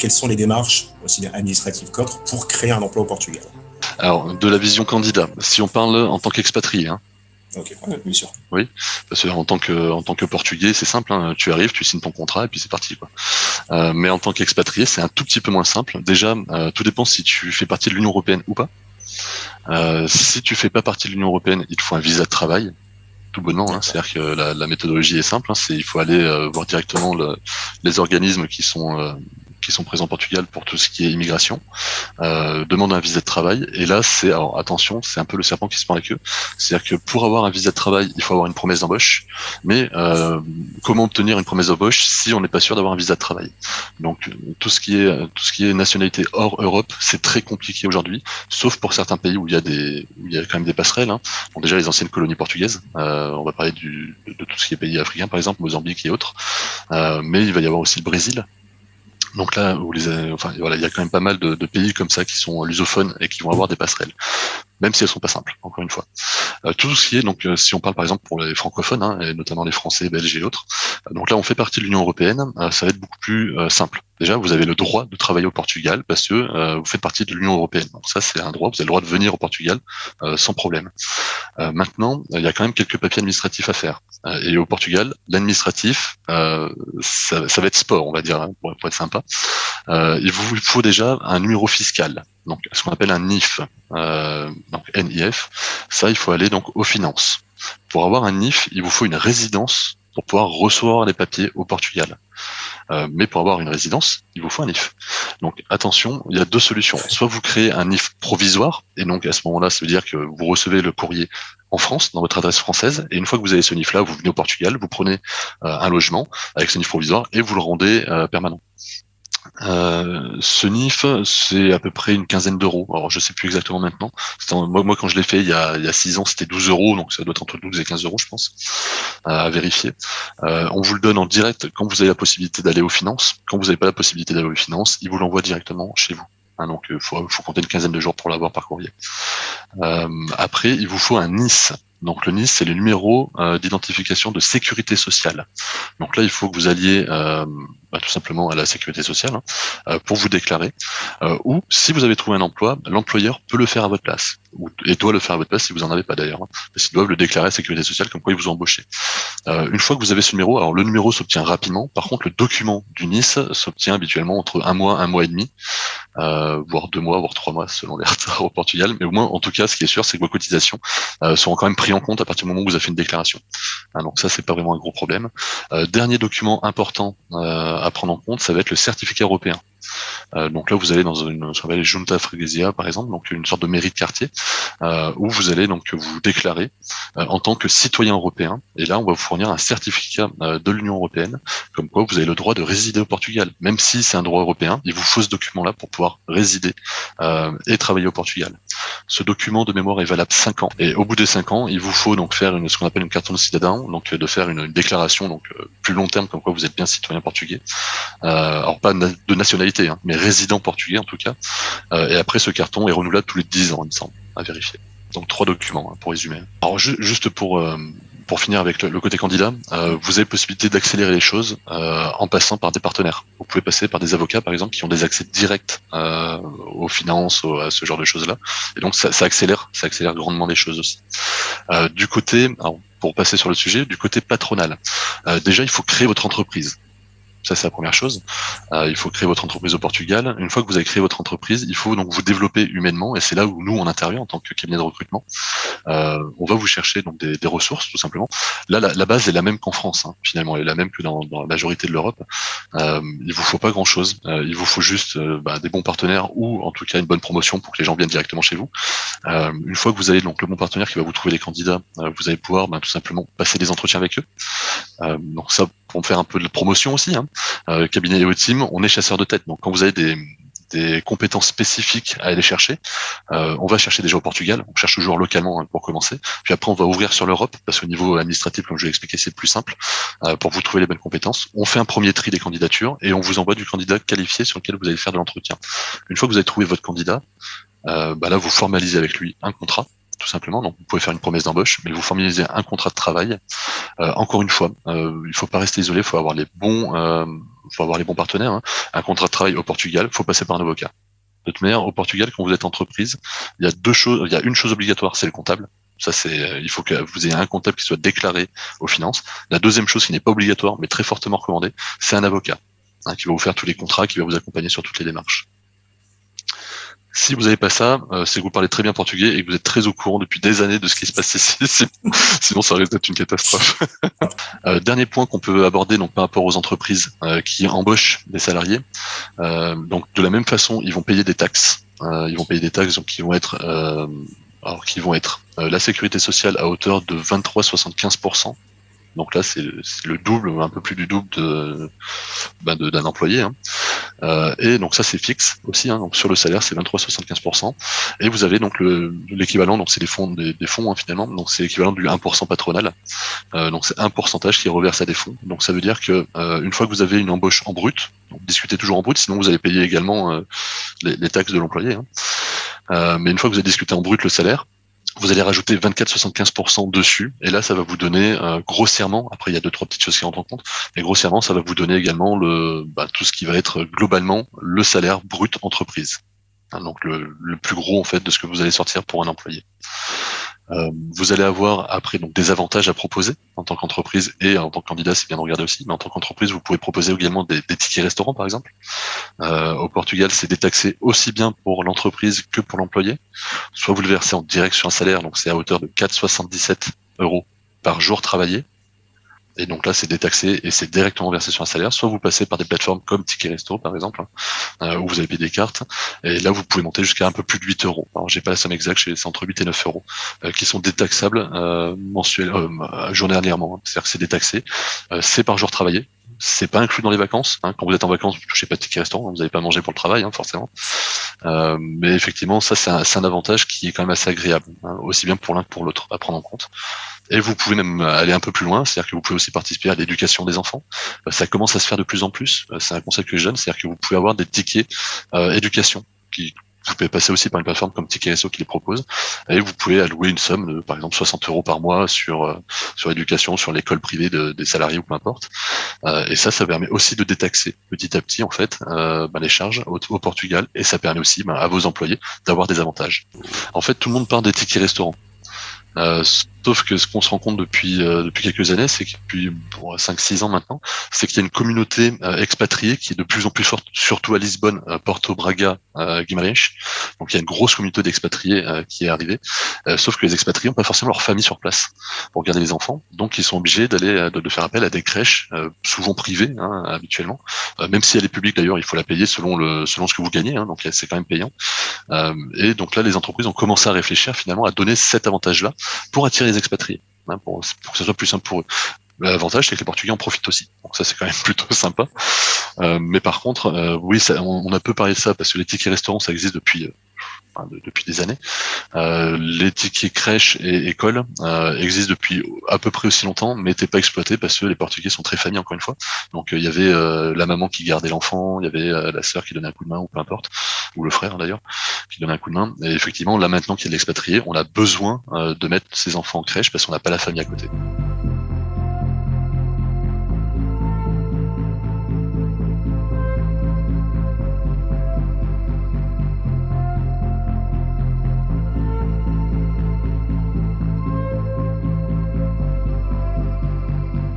quelles sont les démarches, aussi bien administratives qu'autres, pour créer un emploi au Portugal? Alors, de la vision candidat, si on parle en tant qu'expatrié, hein. Ok, ouais, bien sûr. Oui, parce que en tant que portugais, c'est simple, hein, tu arrives, tu signes ton contrat et puis c'est parti, quoi. Mais en tant qu'expatrié, c'est un tout petit peu moins simple. Déjà, tout dépend si tu fais partie de l'Union européenne ou pas. Si tu fais pas partie de l'Union européenne, il te faut un visa de travail, tout bonnement, hein. D'accord. C'est-à-dire que la méthodologie est simple, hein, il faut aller voir directement les organismes qui sont présents au Portugal pour tout ce qui est immigration, demande un visa de travail. Et là, alors attention, c'est un peu le serpent qui se mord la queue. C'est-à-dire que pour avoir un visa de travail, il faut avoir une promesse d'embauche. Mais comment obtenir une promesse d'embauche si on n'est pas sûr d'avoir un visa de travail? Donc tout ce qui est nationalité hors Europe, c'est très compliqué aujourd'hui, sauf pour certains pays où il y a quand même des passerelles, hein. Bon, déjà les anciennes colonies portugaises. On va parler de tout ce qui est pays africains, par exemple, Mozambique et autres. Mais il va y avoir aussi le Brésil. Donc là, enfin voilà, il y a quand même pas mal de pays comme ça qui sont lusophones et qui vont avoir des passerelles, même si elles sont pas simples. Encore une fois, tout ce qui est donc, si on parle par exemple pour les francophones, hein, et notamment les Français, Belges et autres, donc là on fait partie de l'Union européenne, ça va être beaucoup plus simple. Déjà, vous avez le droit de travailler au Portugal parce que vous faites partie de l'Union européenne. Donc ça, c'est un droit. Vous avez le droit de venir au Portugal sans problème. Maintenant, il y a quand même quelques papiers administratifs à faire. Et au Portugal, l'administratif, ça va être sport, on va dire, hein, pour être sympa. Il vous faut déjà un numéro fiscal, donc ce qu'on appelle un NIF, donc NIF. Ça, il faut aller donc aux finances. Pour avoir un NIF, il vous faut une résidence pour pouvoir recevoir les papiers au Portugal. Mais pour avoir une résidence, il vous faut un NIF. Donc attention, il y a deux solutions. Soit vous créez un NIF provisoire, et donc à ce moment-là, ça veut dire que vous recevez le courrier en France, dans votre adresse française, et une fois que vous avez ce NIF-là, vous venez au Portugal, vous prenez un logement avec ce NIF provisoire et vous le rendez permanent. Ce NIF, c'est à peu près une quinzaine d'euros. Alors, je sais plus exactement maintenant. Moi, quand je l'ai fait il y a 6 ans, c'était 12 euros, donc ça doit être entre 12 et 15 euros, je pense, à vérifier. On vous le donne en direct quand vous avez la possibilité d'aller aux finances. Quand vous n'avez pas la possibilité d'aller aux finances, ils vous l'envoient directement chez vous. Hein, donc, faut compter une quinzaine de jours pour l'avoir par courrier. Après, il vous faut un NIS. Donc le NIS, c'est le numéro d'identification de sécurité sociale. Donc là, il faut que vous alliez tout simplement à la sécurité sociale, hein, pour vous déclarer. Ou si vous avez trouvé un emploi, l'employeur peut le faire à votre place. Et doit le faire à votre place si vous en avez pas d'ailleurs. Hein, parce qu'ils doivent le déclarer à la sécurité sociale comme quoi ils vous ont embauché. Une fois que vous avez ce numéro, alors le numéro s'obtient rapidement. Par contre, le document du NIS s'obtient habituellement entre un mois et demi. Voire 2 mois, voire 3 mois selon les retards au Portugal. Mais au moins, en tout cas, ce qui est sûr, c'est que vos cotisations seront quand même prises en compte à partir du moment où vous avez fait une déclaration. Donc ça, c'est pas vraiment un gros problème. Dernier document important à prendre en compte, ça va être le certificat européen. Donc là, vous allez dans ce qu'on appelle Junta Freguesia, par exemple, donc une sorte de mairie de quartier, où vous allez donc vous déclarer en tant que citoyen européen. Et là, on va vous fournir un certificat de l'Union européenne, comme quoi vous avez le droit de résider au Portugal. Même si c'est un droit européen, il vous faut ce document-là pour pouvoir résider et travailler au Portugal. Ce document de mémoire est valable 5 ans. Et au bout des 5 ans, il vous faut donc faire ce qu'on appelle une carton de cidadão, donc de faire une déclaration donc plus long terme, comme quoi vous êtes bien citoyen portugais. Alors pas de nationalité, hein, mais résident portugais en tout cas. Et après, ce carton est renouvelable tous les 10 ans, il me semble, à vérifier. Donc 3 documents, hein, pour résumer. Alors juste pour finir avec le côté candidat, vous avez possibilité d'accélérer les choses en passant par des partenaires. Vous pouvez passer par des avocats, par exemple, qui ont des accès directs aux finances, à ce genre de choses-là. Et donc ça accélère grandement les choses aussi. Du côté, alors, pour passer sur le sujet, du côté patronal, déjà il faut créer votre entreprise. Ça, c'est la première chose. Il faut créer votre entreprise au Portugal. Une fois que vous avez créé votre entreprise, il faut donc vous développer humainement. Et c'est là où nous, on intervient en tant que cabinet de recrutement. On va vous chercher donc des ressources, tout simplement. Là, la base est la même qu'en France, hein, finalement. Elle est la même que dans la majorité de l'Europe. Il vous faut pas grand-chose. Il vous faut juste des bons partenaires ou en tout cas une bonne promotion pour que les gens viennent directement chez vous. Une fois que vous avez donc le bon partenaire qui va vous trouver les candidats, vous allez pouvoir tout simplement passer des entretiens avec eux. Donc ça, pour faire un peu de promotion aussi, hein. Cabinet et team, on est chasseur de tête. Donc quand vous avez des compétences spécifiques à aller chercher, on va chercher déjà au Portugal, on cherche toujours localement, hein, pour commencer. Puis après, on va ouvrir sur l'Europe, parce qu'au niveau administratif, comme je l'ai expliqué, c'est plus simple, pour vous trouver les bonnes compétences. On fait un premier tri des candidatures et on vous envoie du candidat qualifié sur lequel vous allez faire de l'entretien. Une fois que vous avez trouvé votre candidat, là, vous formalisez avec lui un contrat, tout simplement. Donc vous pouvez faire une promesse d'embauche, mais vous formalisez un contrat de travail. Encore une fois, il faut pas rester isolé, il faut avoir les bons partenaires. Hein. Un contrat de travail au Portugal, faut passer par un avocat. De toute manière, au Portugal, quand vous êtes entreprise, il y a une chose obligatoire, c'est le comptable. Ça, il faut que vous ayez un comptable qui soit déclaré aux finances. La deuxième chose qui n'est pas obligatoire, mais très fortement recommandée, c'est un avocat, hein, qui va vous faire tous les contrats, qui va vous accompagner sur toutes les démarches. Si vous n'avez pas ça, c'est que vous parlez très bien portugais et que vous êtes très au courant depuis des années de ce qui se passe ici. Sinon, ça risque d'être une catastrophe. Dernier point qu'on peut aborder donc par rapport aux entreprises qui embauchent des salariés. Donc de la même façon, ils vont payer des taxes. Donc qui vont être la sécurité sociale à hauteur de 23,75%. Donc là, c'est le double, un peu plus du double d'un employé. Hein. Et donc ça, c'est fixe aussi. Hein. Donc sur le salaire, c'est 23,75%. Et vous avez donc l'équivalent. Donc c'est des fonds, hein, finalement. Donc c'est l'équivalent du 1% patronal. Donc c'est un pourcentage qui est reversé à des fonds. Donc ça veut dire que une fois que vous avez une embauche en brut, donc discutez toujours en brut, sinon vous allez payer également les taxes de l'employé. Hein. Mais une fois que vous avez discuté en brut le salaire, vous allez rajouter 24,75% dessus, et là, ça va vous donner grossièrement, après il y a 2-3 petites choses qui rentrent en compte, mais grossièrement, ça va vous donner également tout ce qui va être globalement le salaire brut entreprise. Hein, donc le plus gros en fait de ce que vous allez sortir pour un employé. Vous allez avoir après donc des avantages à proposer en tant qu'entreprise et en tant que candidat, c'est bien de regarder aussi, mais en tant qu'entreprise, vous pouvez proposer également des tickets restaurants par exemple. Au Portugal, c'est détaxé aussi bien pour l'entreprise que pour l'employé. Soit vous le versez en direct sur un salaire, donc c'est à hauteur de 4,77 € par jour travaillé. Et donc là, c'est détaxé et c'est directement versé sur un salaire. Soit vous passez par des plateformes comme Ticket Resto, par exemple, où vous avez payé des cartes. Et là, vous pouvez monter jusqu'à un peu plus de 8 €. Alors, j'ai pas la somme exacte, c'est entre 8 et 9 € qui sont détaxables journalièrement. Hein. C'est-à-dire que c'est détaxé. C'est par jour travaillé. C'est pas inclus dans les vacances. Hein. Quand vous êtes en vacances, vous ne touchez pas de ticket restaurant, vous n'avez pas mangé pour le travail, hein, forcément. Mais effectivement, ça, c'est un avantage qui est quand même assez agréable, hein, aussi bien pour l'un que pour l'autre, à prendre en compte. Et vous pouvez même aller un peu plus loin, c'est-à-dire que vous pouvez aussi participer à l'éducation des enfants. Ça commence à se faire de plus en plus. C'est un concept que je donne, c'est-à-dire que vous pouvez avoir des tickets éducation vous pouvez passer aussi par une plateforme comme Ticket Resto qui les propose, et vous pouvez allouer une somme de, par exemple, 60 € par mois sur l'éducation, sur l'école privée des salariés ou peu importe. Et ça permet aussi de détaxer petit à petit en fait les charges au Portugal, et ça permet aussi à vos employés d'avoir des avantages. En fait, tout le monde parle des tickets restaurants. Sauf que ce qu'on se rend compte depuis quelques années, c'est que depuis 5-6 ans maintenant, c'est qu'il y a une communauté expatriée qui est de plus en plus forte, surtout à Lisbonne, Porto, Braga, Guimarães. Donc il y a une grosse communauté d'expatriés qui est arrivée. Sauf que les expatriés n'ont pas forcément leur famille sur place pour garder les enfants, donc ils sont obligés de faire appel à des crèches, souvent privées hein, habituellement. Même si elle est publique d'ailleurs, il faut la payer selon ce que vous gagnez, hein, donc c'est quand même payant. Et donc là, les entreprises ont commencé à réfléchir finalement à donner cet avantage-là pour attirer les expatriés, hein, pour que ce soit plus simple pour eux. L'avantage, c'est que les Portugais en profitent aussi. Donc ça, c'est quand même plutôt sympa. Mais par contre, oui, on a peu parlé de ça parce que les tickets restaurants, ça existe depuis des années. Les tickets crèches et écoles existent depuis à peu près aussi longtemps, mais n'étaient pas exploités parce que les Portugais sont très familles, encore une fois. Donc il y avait la maman qui gardait l'enfant, il y avait la sœur qui donnait un coup de main, ou peu importe, ou le frère d'ailleurs, qui donnait un coup de main. Et effectivement, là maintenant qu'il y a de l'expatrié, on a besoin de mettre ses enfants en crèche parce qu'on n'a pas la famille à côté.